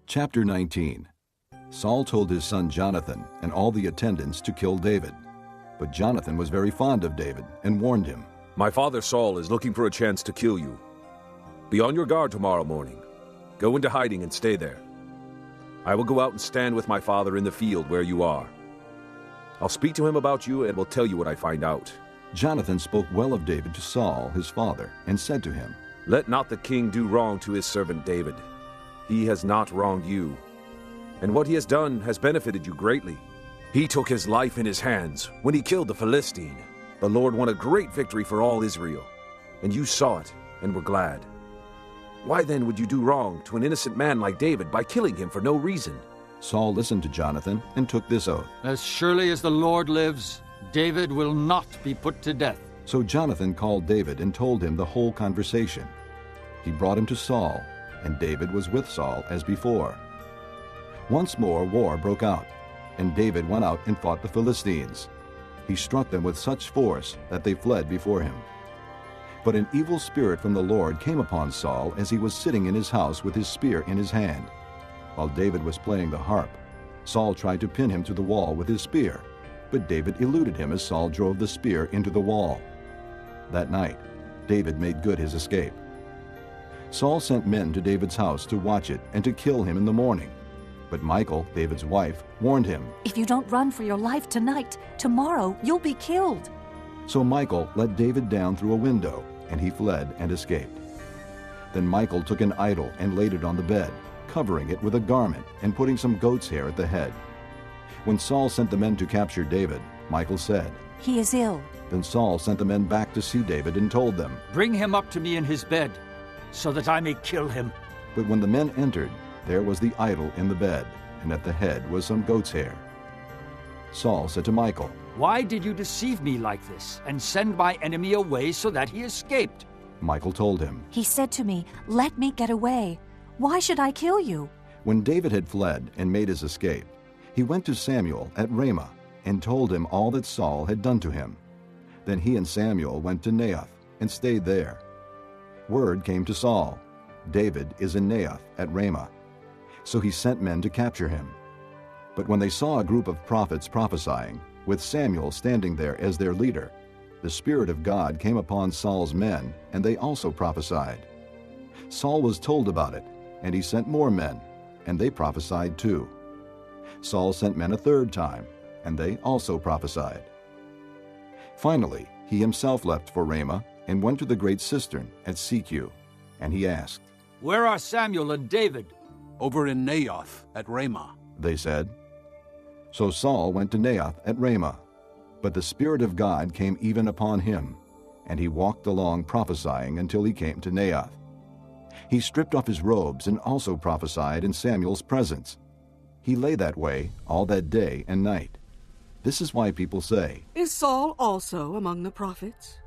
Chapter 19. Saul told his son Jonathan and all the attendants to kill David. But Jonathan was very fond of David and warned him. My father Saul is looking for a chance to kill you. Be on your guard tomorrow morning. Go into hiding and stay there. I will go out and stand with my father in the field where you are. I'll speak to him about you and will tell you what I find out. Jonathan spoke well of David to Saul, his father, and said to him, Let not the king do wrong to his servant David. He has not wronged you, and what he has done has benefited you greatly. He took his life in his hands when he killed the Philistine. The Lord won a great victory for all Israel, and you saw it and were glad. Why then would you do wrong to an innocent man like David by killing him for no reason? Saul listened to Jonathan and took this oath. As surely as the Lord lives, David will not be put to death. So Jonathan called David and told him the whole conversation. He brought him to Saul, and David was with Saul as before. Once more war broke out, and David went out and fought the Philistines. He struck them with such force that they fled before him. But an evil spirit from the Lord came upon Saul as he was sitting in his house with his spear in his hand. While David was playing the harp, Saul tried to pin him to the wall with his spear, but David eluded him as Saul drove the spear into the wall. That night, David made good his escape. Saul sent men to David's house to watch it and to kill him in the morning. But Michal, David's wife, warned him, If you don't run for your life tonight, tomorrow you'll be killed. So Michal let David down through a window, and he fled and escaped. Then Michal took an idol and laid it on the bed, covering it with a garment and putting some goat's hair at the head. When Saul sent the men to capture David, Michal said, He is ill. Then Saul sent the men back to see David and told them, Bring him up to me in his bed, so that I may kill him. But when the men entered, there was the idol in the bed, and at the head was some goat's hair. Saul said to Michal, Why did you deceive me like this, and send my enemy away so that he escaped? Michal told him, He said to me, Let me get away. Why should I kill you? When David had fled and made his escape, he went to Samuel at Ramah and told him all that Saul had done to him. Then he and Samuel went to Naioth and stayed there. Word came to Saul, David is in Naioth at Ramah. So he sent men to capture him. But when they saw a group of prophets prophesying, with Samuel standing there as their leader, the Spirit of God came upon Saul's men, and they also prophesied. Saul was told about it, and he sent more men, and they prophesied too. Saul sent men a third time, and they also prophesied. Finally, he himself left for Ramah and went to the great cistern at Secu, and he asked, Where are Samuel and David? Over in Naioth at Ramah, they said. So Saul went to Naioth at Ramah, but the Spirit of God came even upon him, and he walked along prophesying until he came to Naioth. He stripped off his robes and also prophesied in Samuel's presence. He lay that way all that day and night. This is why people say, Is Saul also among the prophets?